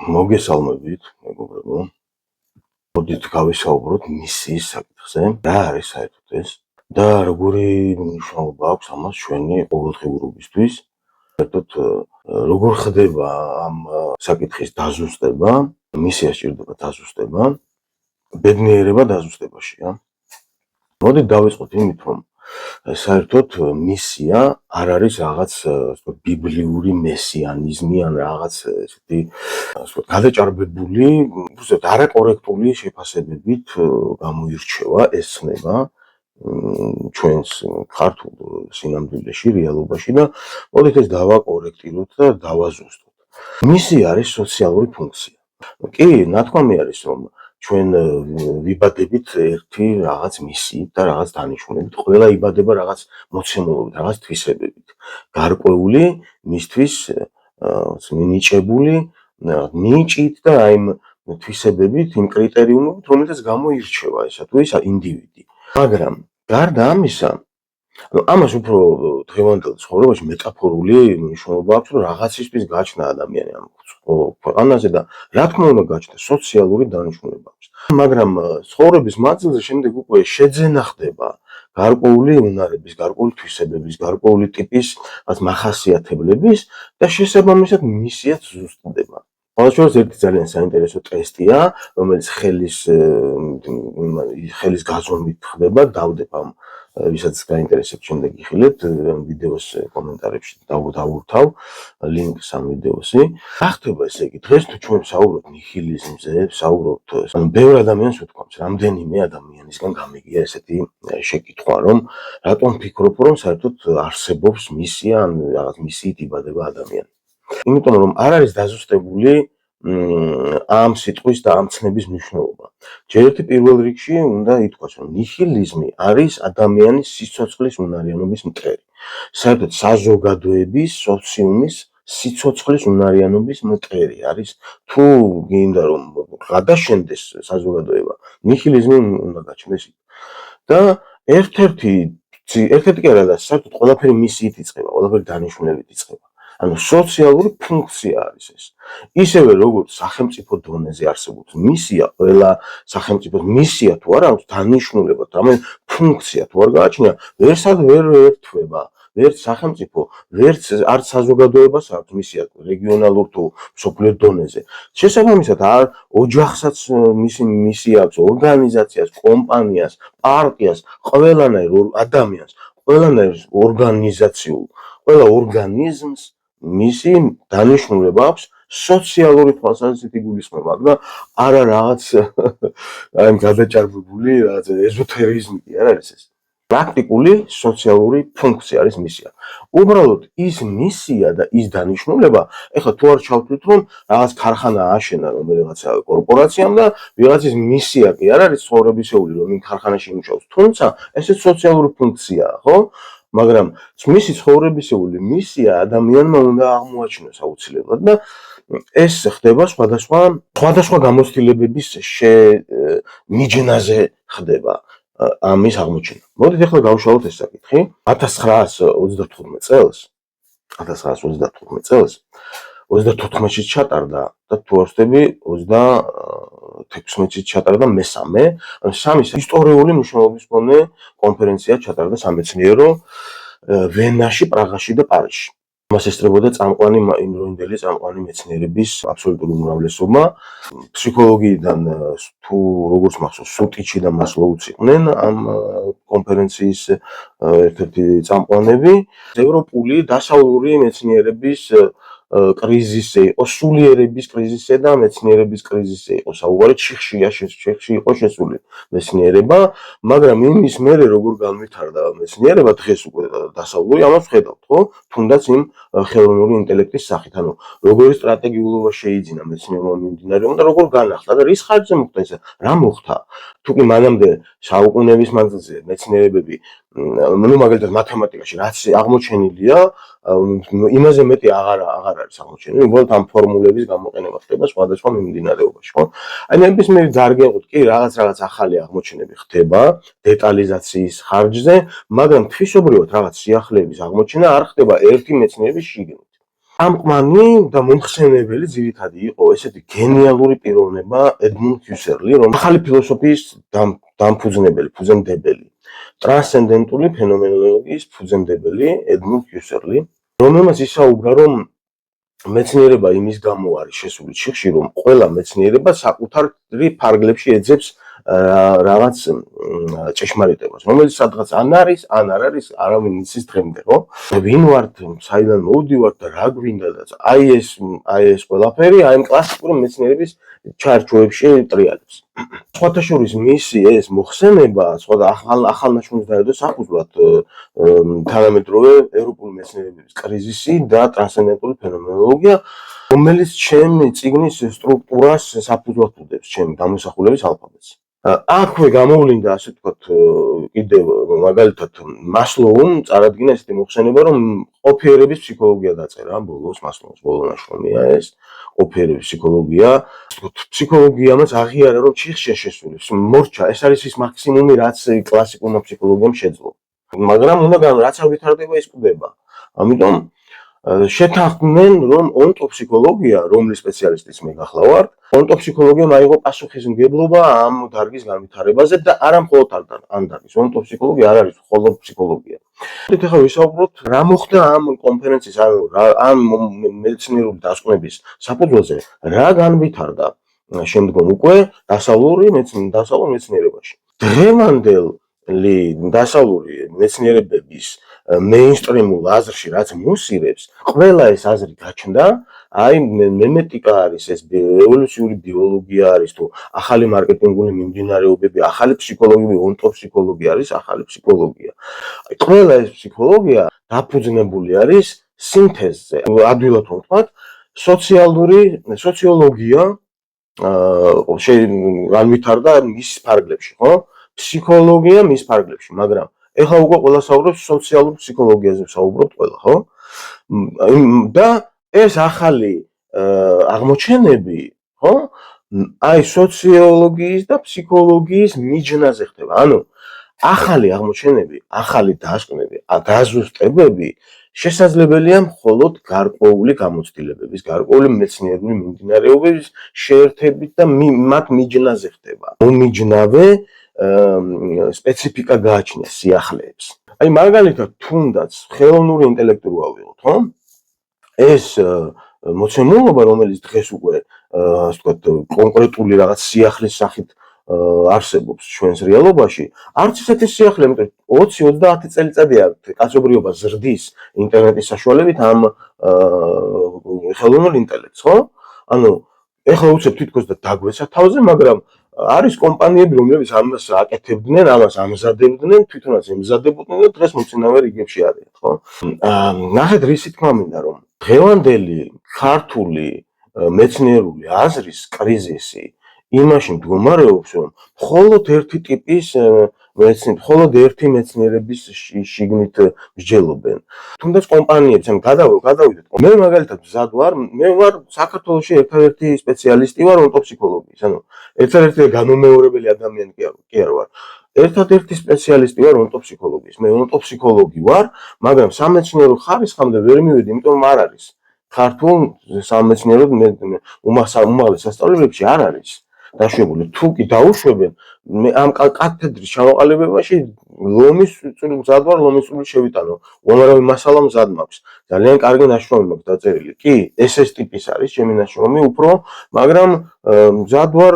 მოგესალმებით, მეგობრებო. მოდით გავისაუბროთ მისიის საკითხზე. რა არის საერთოდ ეს და როგორი მნიშვნელობა აქვს ამას ჩვენი ყოველდღიურობისთვის? საერთოდ როგორ ხდება ამ საკითხის დაზუსტება? მისია სჭირდება დაზუსტება, ბედნიერება დაზუსტებაშია. მოდით დავიწყოთ იმით, რომ საერთოდ მისია არ არის რაღაც ბიბლიური მესიანიზმი ან რაღაც ესეთი გადაჭარბებული, უბრალოდ არაკორექტული შეფასებებით გამოირჩევა ეს ცნება ჩვენს ქართულ სინამდვილეში, რეალობაში და მოდით ეს დავაკორექტიროთ და დავაზუსტოთ. მისია არის სოციალური ფუნქცია. კი, ნათქვამი არის, რომ ჩვენ ვიბადებით ერთი რაღაც მისიით და რაღაც დანიშნულებით. ყველა იბადება რაღაც მოცემულობით, რაღაც თვისებებით. გარკვეული მისთვის მინიჭებული ნიჭით და იმ თვისებებით, იმ კრიტერიუმებით, რომელთაც გამოირჩევა ესა თუ ისა ინდივიდი. მაგრამ გარდა ამისა, ამას უფრო დღევანდელ ცხოვრებაში მეტაფორული მნიშვნელობა აქვს, რომ რაღაცისთვის გაჩნდა ადამიანი ამ ქვეყანაზე და რა თქმა უნდა გაჩნდა სოციალური დანიშნულება აქვს. მაგრამ ცხოვრების მანძილზე შემდეგ უკვე შეძენა ხდება გარკვეული უნარების, გარკვეული თვისებების, გარკვეული ტიპის მახასიათებლების და შესაბამისად მისიაც ზუსტდება. ყოველშაბათს ერთი ძალიან საინტერესო ტესტია, რომელიც ხელის გაზომვით ხდება, დავდებ ამ ვისაც გაინტერესებს შემდეგ იხილეთ ვიდეოს კომენტარებში დავურთავ ლინკს ამ ვიდეოსი. რა ხდება ესე იგი? დღეს თუ ჩვენ ვსაუბრობთ ნიჰილიზმზე, ვსაუბრობთ, ბევრ ადამიანს უთქვამს, რამდენიმე ადამიანისგან გამიგია ესეთი შეკითხვა, რომ რატომ ფიქრობ, რომ საერთოდ არსებობს მისია ან რაღაც მისიით იბადება ადამიანი. იმიტომ რომ არ არის დაზუსტებული ამ სიტყვის და ამ ცნების მნიშვნელობა. ჯერ ერთი პირველ რიგში უნდა ითქვას, რომ ნიჰილიზმი არის ადამიანის სიცოცხლის უნარიანობის მტერი. საერთოდ საზოგადოების, სოციუმის სიცოცხლის უნარიანობის მტერი არის. თუ გინდა რომ გადაშენდეს საზოგადოება, ნიჰილიზმი უნდა გაჩნდეს. და ერთ-ერთი კი არა და საერთოდ ყველაფერი მისიით იწყება, ყველაფერი დანიშნულებით იწყება. ანუ სოციალური ფუნქცია არის ეს. ისევე როგორც სახელმწიფო დონეზე არსებობს მისია, ყველა სახელმწიფოს მისია თუ არა აქვს დანიშნულება, რამე ფუნქცია თუ არ გააჩნია, ვერ ერთვება. ვერც სახელმწიფო, ვერც არც საზოგადოებას აქვს მისია რეგიონალურ თუ მსოფლიო დონეზე. შესაბამისად, არ ოჯახსაც მისი მისია აქვს, ორგანიზაციას, კომპანიას, პარტიას, ყველანაირ ადამიანს, ყველანაირ ორგანიზაციულ, ყველა ორგანიზმს მისი დანიშნულება აქვს სოციალური თვალსაზრისით იგულისხმება და არა რაღაც აი გადაჭარბებული რაღაც ეზოთერიზმი კი არ არის ეს. პრაქტიკული სოციალური ფუნქცია არის მისია. უბრალოდ ის მისია და ის დანიშნულება, ეხლა თუ არ ჩავთვლით, რომ რაღაც ქარხანა ააშენა რომელიღაცა კორპორაციამ და ვიღაცის მისია კი არ არის ცხოვრებისეული, რომ იმ ქარხანაში იმუშაოს. თუმცა ესეც სოციალური ფუნქციაა, ხო? მაგრამ მისი ცხოვრებისეული მისია ადამიანმა უნდა აღმოაჩინოს აუცილებლად და ეს ხდება სხვადასხვა გამოცდილებების მიჯნაზე ხდება ამის აღმოჩენა. მოდით ახლა გავშალოთ ეს საკითხი. 1935 წელს 35-ში ჩატარდა და თუ არ ვთქვი 36-ში ჩატარდა მესამე, ანუ სამი ისტორიული მნიშვნელობის მქონე კონფერენცია ჩატარდა სამეცნიერო ვენაში, პრაღაში და პარიზში. მას ესწრებოდა იმდროინდელი წამყვანი მეცნიერების აბსოლუტური უმრავლესობა. ფსიქოლოგიიდან თუ როგორც მახსოვს, სუტიჩი და მასლოუც იყვნენ ამ კონფერენციის ერთ-ერთი წამყვანები. ევროპული დასავლური მეცნიერების კრიზისი იყო, სულიერების კრიზისი და მეცნიერების კრიზისი იყო. საუბარი ჩიხში იყო შესული მეცნიერება, მაგრამ იმის მერე როგორ განვითარდა მეცნიერება დღეს უკვე დასავლური, ამას ვხედავთ, ხო? თუნდაც იმ ხელოვნური ინტელექტის სახით, ანუ როგორი სტრატეგიულობა შეიძინა მეცნიერებმა მიმდინარეობამ და როგორ განახლდა და რის ხარჯზე მოხდა ეს? რა მოხდა? თუ კი მანამდე საუკუნეების მანძილზე მეცნიერებები, ну მაგალითად მათემატიკაში რაც აღმოჩენილია, იმაზე მეტი აღარ არის აღმოჩენილი, უბრალოდ ამ ფორმულების გამოყენება ხდება სხვადასხვა მიმდინარეობაში, ხო? აი ნებისმიერ დარგეყოთ კი რაღაც ახალი აღმოჩენები ხდება დეტალიზაციის ხარჯზე, მაგრამ თვისობრივად რაღაც სიახლეების აღმოჩენა არ ხდება ერთი მეცნიერების შიგნით. წამყვანი და მომხსენებელი ძირითადი იყო ესეთი გენიალური პიროვნება ედმუნდ ჰიუსერლი, რომ ახალი ფილოსოფიის ფუძემდებელი, ტრანსცენდენტული ფენომენოლოგიის ფუძემდებელი ედმუნდ ჰიუსერლი, რომელმაც ისაუბრა, რომ მეცნიერება იმის გამო არის შესული ჩიხში, რომ ყველა მეცნიერება საკუთარი ფარგლებში ეძებს რაღაც ჭეშმარიტებას, რომელიც სადღაც ან არის, ან არ არის, არავინ იცის დღემდე, ხო? ვინ ვართ, საიდან მოვდივართ და რა გვინდა და აი ეს ყველაფერი აი ამ კლასიკური მეცნიერების ჩარჩოებში ტრიალებს. სხვათა შორის მისი ეს მოხსენება, სხვა ახალნაშრომს დაედო საფუძვლად თანამედროვე ევროპული მეცნიერების კრიზისი და ტრანსცენდენტული ფენომენოლოგია, რომელიც ჩემი წიგნის სტრუქტურას საფუძვლად უდებს, ჩემი გამოსახულების ალფაბეტს. აქვე გამოვლინდა, ასე ვთქვათ, კიდევ მაგალითად მასლოუმ წარადგინა ესეთი მოხსენება, რომ ყოფიერების ფსიქოლოგია დაწერა ბოლოს, მასლოუმს ბოლო ნაშრომია ეს, ყოფიერების ფსიქოლოგია. ფსიქოლოგიამაც აღიარა, რომ ჩიხშია შესული, მორჩა, ეს არის ის მაქსიმუმი, რაც კლასიკურმა ფსიქოლოგიამ შეძლო. მაგრამ რაც არ ვითარდება, ის კვდება. ამიტომ შეთანხმდნენ, რომ ონტოფსიქოლოგია, რომლის სპეციალისტიც მე გახლა ვარ, ონტოფსიქოლოგიამ აიღო პასუხისმგებლობა ამ დარგის განვითარებაზე და არა მხოლოდ ამ დარგის. ონტოფსიქოლოგია არ არის მხოლოდ ფსიქოლოგია. ეხლა ვისაუბროთ, რა მოხდა ამ კონფერენციის, ამ მეცნიერული დასკვნების საფუძველზე, რა განვითარდა შემდგომ უკვე დასავლურ მეცნიერებაში. დღევანდელი დასავლური მეცნიერებების მეინსტრიმულ აზრში, რაც მოსირებს, ყველა ეს აზრი გაჩნდა, აი მემეტიკა არის, ეს ევოლუციური ბიოლოგია არის, თუ ახალი მარკეტინგული მიმდინარეობები, ახალი ფსიქოლოგია, ონტოფსიქოლოგია არის, ახალი ფსიქოლოგია. ყველა ეს ფსიქოლოგია დაფუძნებული არის სინთეზზე. ადვილად ვთქვათ, სოციოლოგია განვითარდა მის ფარგლებში, ხო? ფსიქოლოგია მის ფარგლებში, მაგრამ ეხლა უკვე ყველა საუბრობს სოციალურ ფსიქოლოგიაზე, საუბრობთ ყველა, ხო? და ეს ახალი აღმოჩენები, ხო? აი სოციოლოგიის და ფსიქოლოგიის მიჯნაზე ხდება. ანუ ახალი აღმოჩენები, ახალი დასკვნები, დაზუსტებები შესაძლებელია მხოლოდ გარკვეული გამოცდილებების, გარკვეული მეცნიერული მიმდინარეობების შეერთებით და მათ მიჯნაზე ხდება. მომიჯნავე სპეციფიკა გააჩნია სიახლეებს. აი მაგალითად, თუნდაც ხელოვნური ინტელექტი რო ავიღოთ, ხო? ეს მოცემულობა, რომელიც დღეს უკვე ასე ვთქვათ, კონკრეტული რაღაც სიახლის სახით არსებობს ჩვენს რეალობაში, არც ისეთი სიახლე, იმიტომ 20-30 წელიწადია კაცობრიობა ზრდის ინტერნეტის საშუალებით ამ ხელოვნურ ინტელექტს, ხო? ანუ ეხლა უცებ თითქოს და დაგვეცა თავზე, მაგრამ არის კომპანიები, რომლებიც ამას აკეთებდნენ, ამას ამზადებდნენ, თვითონაც ემზადებოდნენ და დღეს მოწინავე რიგებში არიან, ხო? ნახეთ, რისი თქმა მინდა, რომ დღევანდელი ქართული მეცნიერული აზრის კრიზისი იმაში მდგომარეობს, რომ მხოლოდ ერთი ტიპის მხოლოდ ერთი მეცნიერების შიგნით მსჯელობენ. თუნდაც კომპანიებს, ან გადავიდეთ. მე მაგალითად მზად ვარ, მე ვარ საქართველოში ერთადერთი სპეციალისტი ვარ ონტოფსიქოლოგიის, ანუ ერთადერთი განუმეორებელი ადამიანი კი არ ვარ. ერთადერთი სპეციალისტი ვარ ონტოფსიქოლოგიის. მე ონტოფსიქოლოგი ვარ, მაგრამ სამეცნიერო ხარისხამდე ვერ მივედი, იმიტომ არ არის. ქართულ სამეცნიერო უმაღლეს სასწავლებლებში არ არის დაშვებული. თუ კი დაუშვებენ, მე ამ კათედრის ჩამოყალიბებაში ლომის წვლილი შევიტანო. უამრავი მასალა მზად მაქვს. ძალიან კარგი ნაშრომი მაქვს დაწერილი. კი, ეს ტიპის არის ჩემი ნაშრომი უფრო, მაგრამ მზად ვარ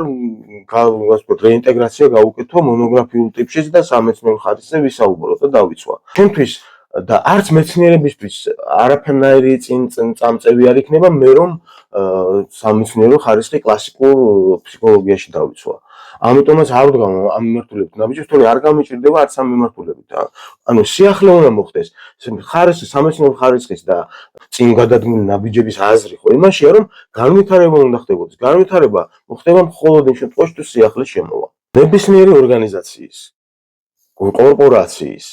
რეინტეგრაცია გავუკეთო მონოგრაფიულ ტიპშიც და სამეცნიერო ხარისხზე ვისაუბრო და დავიცვა. ჩვენთვის და არც მეცნიერებისთვის არაფერნაირი წამწევი არ იქნება მე რომ სამეცნიერო ხარისხი კლასიკურ ფსიქოლოგიაში დავიცვა. ამიტომაც არ ვდგამ ამ მიმართულებით ნაბიჯებს, თორე არ გამიჭირდება არც ამ მიმართულებით. ანუ სიახლე უნდა მოხდეს. ხარისხი, სამეცნიერო ხარისხის და წინ გადადგმული ნაბიჯების აზრი ხო იმაშია, რომ განვითარება უნდა ხდებოდეს. განვითარება მოხდება მხოლოდ იმ შემთხვევაში, თუ სიახლე შემოვა. ნებისმიერი ორგანიზაციის, კორპორაციის,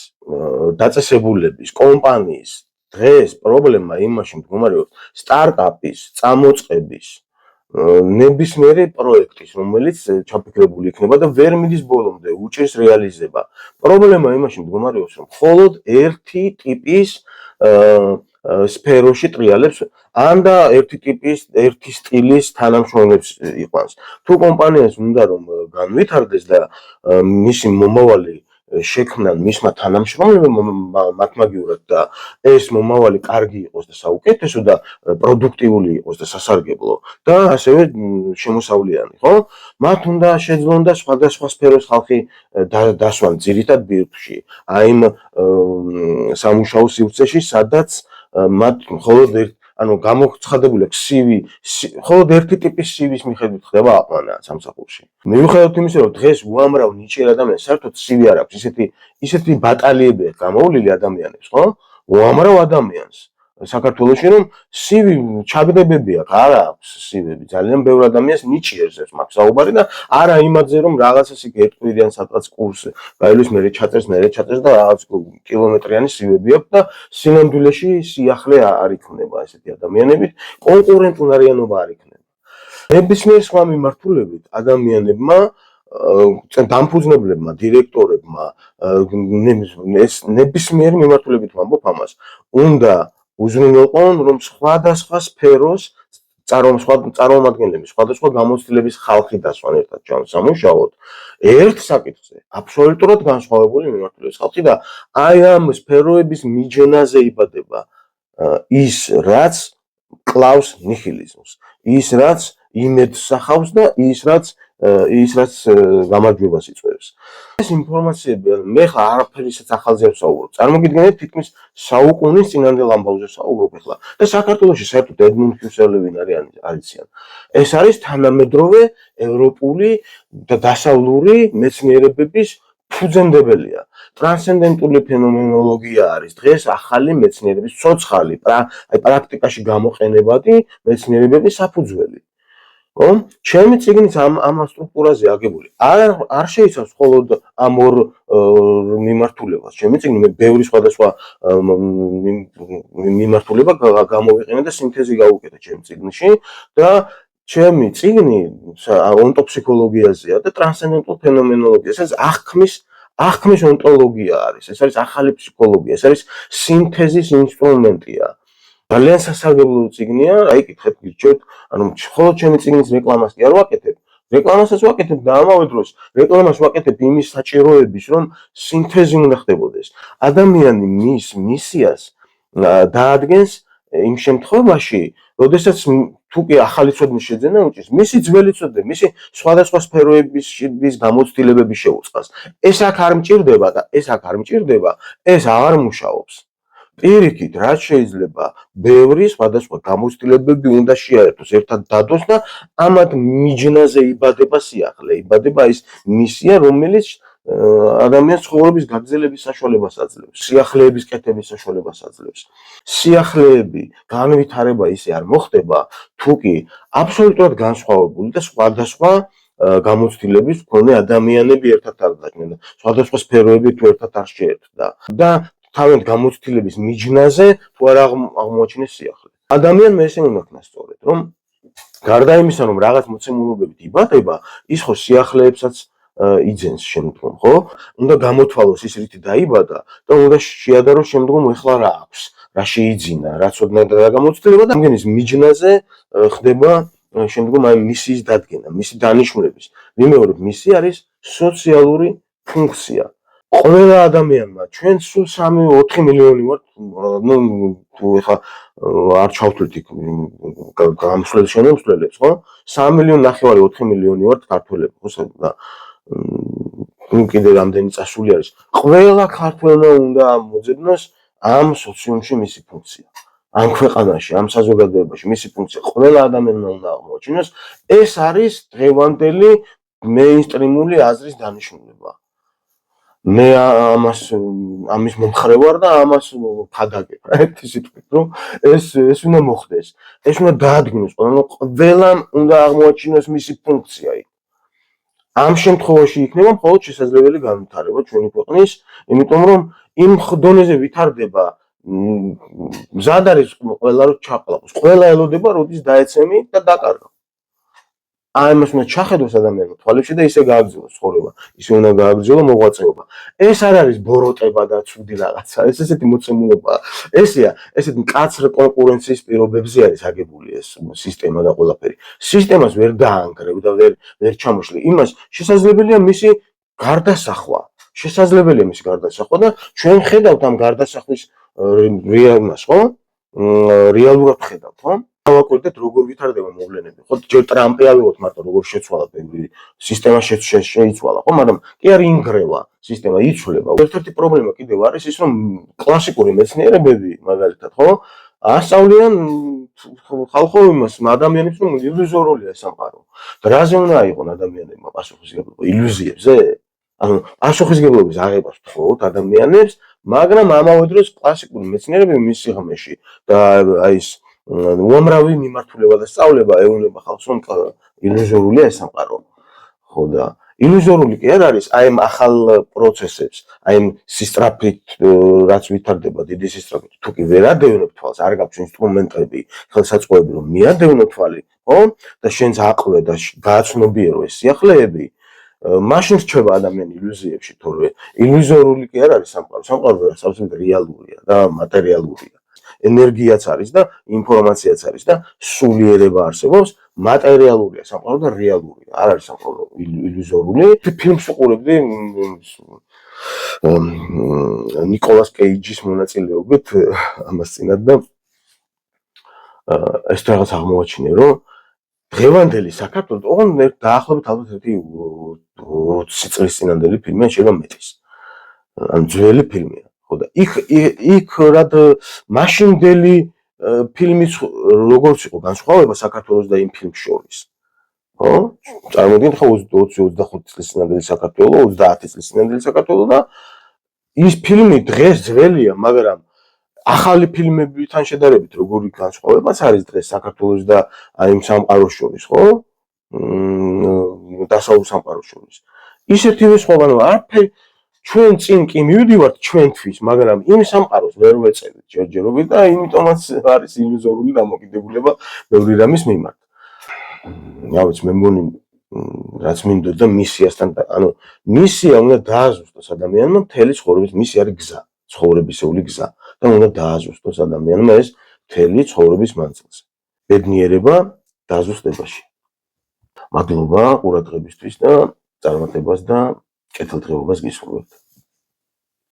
დაწესებულების, კომპანიის დღეს პრობლემა იმაში მდგომარეობს, სტარტაპის, წამოწყების, ნებისმიერი პროექტის, რომელიც ჩაფიქრებული იქნება და ვერ მიდის ბოლომდე, უჭირს რეალიზება. პრობლემა იმაში მდგომარეობს, რომ მხოლოდ ერთი ტიპის სფეროში ტრიალებს ან და ერთი სტილის თანამშრომლებს იყვანს. თუ კომპანიას უნდა რომ განვითარდეს და მისი მომავალი შექმნან მისმა თანამშრომლებმა მათმაგივრად და ეს მომავალი კარგი იყოს და საუკეთესო და პროდუქტიული იყოს და სასარგებლო და ასევე შემოსავლიანი, ხო? მათ უნდა შეძლონ და სხვადასხვა სფეროს ხალხი დასვან ძირითად ბირთვში, აი იმ სამუშაო სივრცეში, სადაც მათ მხოლოდ გამოცხადებული აქვს CV, მხოლოდ ერთი ტიპის CV-ს მიხედვით ხდება აყვანა სამსახურში. მიუხედავად იმისა, რომ დღეს უამრავ ნიჭიერ ადამიანს საერთოდ CV არ აქვს, ისეთი ბატალიები აქვს გამოვლილი ადამიანებს, ხო? უამრავ ადამიანს საქართველოში რომ CV ჩაგდებები აქვს, არა აქვს CV-ები, ძალიან ბევრ ადამიანს ნიჭიერს ეს მაქვს საუბარი და არა იმაზე რომ რაღაცას იქ ერთკვირიან სადღაც კურსი გაივლის მე ჩაწერს და რაღაც კილომეტრიანი CV-ები აქვს და სინამდვილეში სიახლე არ იქნება ესეთი ადამიანებით, კონკურენტუნარიანობა არ იქნება. ნებისმიერ სხვა მიმართულებით ადამიანებმა დამფუძნებლებმა, დირექტორებმა ნებისმიერ მიმართულებით ვამბობ ამას, უნდა უზრუნველყონ რომ სხვადასხვა სფეროს წარმომადგენლები, სხვადასხვა გამოცდილების ხალხი დასვან ერთად სამუშაოდ ერთ საკითხზე, აბსოლუტურად განსხვავებული მიმართულების ხალხი და აი ამ სფეროების მიჯნაზე იბადება ის, რაც კლავს ნიჰილიზმს, ის რაც იმედს სახავს და ის რაც გამარჯვებას იწვევს. ეს ინფორმაციები მე ხა არაფერისაც ახალზე ვსაუბრობ. წარმოგიდგენთ თითქმის საუკუნის წინანდელ ამბავზე ვსაუბრობ ახლა. და საქართველოში საერთოდ ედმუნდ ჰიუსელი ვინ არიციან. ეს არის თანამედროვე ევროპული და დასავლური მეცნიერებების ფუძემდებელია. ტრანსცენდენტული ფენომენოლოგია არის დღეს ახალი მეცნიერების ცოცხალი, პრაქტიკაში გამოყენებადი მეცნიერებების საფუძველი. ხო? ჩემი წიგნიც ამ სტრუქტურაზე აგებული. არ შეიცავს მხოლოდ ამ ორ მიმართულებას. ჩემი წიგნი მე ბევრი სხვადასხვა მიმართულება გამოვიყენე და სინთეზი გავუკეთე ჩემი წიგნში და ჩემი წიგნი ონტოფსიქოლოგიაზეა და ტრანსცენდენტულ ფენომენოლოგიას. ეს აღქმის ონტოლოგია არის. ეს არის ახალი ფსიქოლოგია. ეს არის სინთეზის ინსტრუმენტია. ძალიან სასარგებლო წიგნია, აი კითხეთ გირჩევთ, მხოლოდ ჩემი წიგნის რეკლამას კი არ ვაკეთებ. რეკლამასაც ვაკეთებ და ამავე დროს რეკლამას ვაკეთებ იმის საჭიროების, რომ სინთეზი უნდა ხდებოდეს. ადამიანი მის მისიას დაადგენს იმ შემთხვევაში, როდესაც თუ კი ახალი ცოდნის შეძენა უჭირს, მისი ძველი ცოდნები, მისი სხვადასხვა სფეროების გამოცდილებები შეუწყას. ეს აქ არ მჭირდება, ეს აღარ მუშაობს. პირიქით, რაც შეიძლება ბევრი სხვადასხვა გამოცდილებები უნდა შეაერთოს, ერთად დადოს და ამათ მიჯნაზე იბადება სიახლე, იბადება ის მისია, რომელიც ადამიანის ცხოვრების გაგრძელების საშუალებას აძლევს, სიახლეების კეთების საშუალებას აძლევს. სიახლეები, განვითარება ისე არ მოხდება, თუ კი აბსოლუტურად განსხვავებული და სხვადასხვა გამოცდილების მქონე ადამიანები ერთად არ დაჭნენ და სხვადასხვა სფეროები თუ ერთად არ შეერთდა და თავიანთ გამოცდილების მიჯნაზე თუ არ აღმოაჩინეს სიახლე. ადამიანმა ესე უნდა ქნას სწორედ, რომ გარდა იმისა, რომ რაღაც მოცემულობებით იბადება, ის ხო სიახლეებსაც იძენს შემდგომ, ხო? უნდა გამოთვალოს ის რითი დაიბადა და უნდა შეადაროს შემდგომ ეხლა რა აქვს, რა შეიძინა, რა ცოდნა და რა გამოცდილება და ამგენის მიჯნაზე ხდება შემდგომ აი მისიის დადგენა, მისი დანიშნულების. ვიმეორებ, მისი არის სოციალური ფუნქცია. ყველა ადამიანმა ჩვენ სულ 3-4 მილიონი ვართ, თუ ეხა არ ჩავთვლით იქ გამსვლელ შემოსვლელებს, ხო? 3,5 მილიონი, 4 მილიონი ვართ ქართველები, ხო? და კიდე რამდენი წასული არის. ყველა ქართველმა უნდა მოძებნოს ამ სოციუმში მისი ფუნქცია. ამ ქვეყანაში, ამ საზოგადოებაში მისი ფუნქცია. ყველა ადამიანმა უნდა აღმოაჩინოს, ეს არის დღევანდელი მეინსტრიმული აზრის დანიშნულება. მე ამის მომხრე ვარ და ამას ფადაგებ, ერთი სიტყვით, რომ ეს უნდა მოხდეს. ეს უნდა დაადგინოს, ყველამ უნდა აღმოაჩინოს მისი ფუნქცია. ამ შემთხვევაში იქნება მხოლოდ შესაძლებელი განვითარება ჩვენი ქვეყნის, იმიტომ რომ იმ დონეზე ვითარდება, მზად არის ყველა რომ ჩაყლაპოს. ყველა ელოდება, როდის დაეცემი და დაკარგო. ამას უნდა ჩახედოს ადამიანმა თვალებში და ისე გააგრძელოს ცხოვრება, ისე უნდა გააგრძელოს მოღვაწეობა. ეს არ არის ბოროტება და ცუდი რაღაცა, ეს ესეთი მოცემულობაა. ესეა, ესეთი მკაცრ კონკურენციის პირობებზე არის აგებული ეს სისტემა და ყველაფერი. სისტემას ვერ დაანგრევ და ვერ ჩამოშლი. იმას შესაძლებელია მისი გარდასახვა. შესაძლებელია მისი გარდასახვა და ჩვენ ხედავთ ამ გარდასახვის რეალობას, ხო? რეალურად ხედავთ, ხო? დავაკვირდეთ როგორ ვითარდება მოვლენები. ხო, ჯერ ტრამპი ავიღოთ მარტო როგორ შეცვალა ბევრი სისტემა შეიცვალა, ხო, მაგრამ კი არ ინგრევა სისტემა, იცვლება. ერთ-ერთი პრობლემა კიდევ არის ის, რომ კლასიკური მეცნიერებები, მაგალითად, ხო, ასწავლიან ხალხო იმას, ადამიანებს, რომ ილუზორულია სამყარო. რაზე უნდა აიღონ ადამიანებმა პასუხისმგებლობა? ილუზიებზე? ანუ პასუხისმგებლობის აღებას ვთხოვთ ადამიანებს, მაგრამ ამავე დროს კლასიკური მეცნიერებები მის სიღრმეში და აი ეს უამრავი მიმართულება და სწავლება ეუბნება ხალხს, რომ ილუზორულია ეს სამყარო. ხო და ილუზორული კი არ არის აი ამ ახალ პროცესებს, აი ამ სისტრაფით რაც ვითარდება, დიდი სისტრაფით, თუ კი ვერ ადევნებ თვალს, არ გაქვს ინსტრუმენტები, ხელსაწყოები, რომ მიადევნო თვალი, ხო? და შენს აყლე და გააცნობიერო ეს სიახლეები, მაშინ რჩება ადამიანი ილუზიებში, თორე ილუზორული კი არ არის სამყარო. სამყარო absolutely რეალურია და მატერიალურია. ენერგიაც არის და ინფორმაციაც არის და სულიერება არსებობს, მატერიალურია სამყარო და რეალურია. არ არის სამყარო ილუზორული. ფილმს უყურებდი ნიკოლას კეიჯის მონაწილეობით ამას წინათ და ეს რაღაც აღმოაჩინე, რომ დღევანდელი საქართველოს ოღონდ დაახლოებით ალბათ ერთი 20 წლის წინანდელი ფილმია, შეიძლება მეტის. ან ძველი ფილმია. ხო და იქ რად მაშინდელი ფილმის როგორც იყო განსხვავება საქართველოს და იმ ფილმს შორის. ხო? წარმოგიდგენთ ხო 20-25 წლის წინანდელი საქართველოს, 30 წლის წინანდელი საქართველოს და ის ფილმი დღეს ძველია, მაგრამ ახალი ფილმებთან შედარებით როგორი განსხვავებაც არის დღეს საქართველოს და აი იმ სამყაროს შორის, ხო? დასავლურ სამყაროს შორის. ისეთივე სხვა, ანუ არაფერი ჩვენ წინ კი მივიდივართ ჩვენთვის, მაგრამ იმ სამყაროს ვერ ვეწევით ჯერჯერობით და იმიტომაც არის ილუზორული დამოკიდებულება ბევრი რამის მიმართ. რა ვიცი, მე მგონი რაც მინდოდა მისიასთან, ანუ მისია უნდა დააზუსტოს ადამიანმა მთელი ცხოვრების, მისი არის გზა, ცხოვრებისეული გზა და უნდა დააზუსტოს ადამიანმა ეს მთელი ცხოვრების მანძილზე. ბედნიერება დაზუსტებაში. მადლობა ყურადღებისთვის და წარმატებას და კეთილდღეობას გისურვებთ.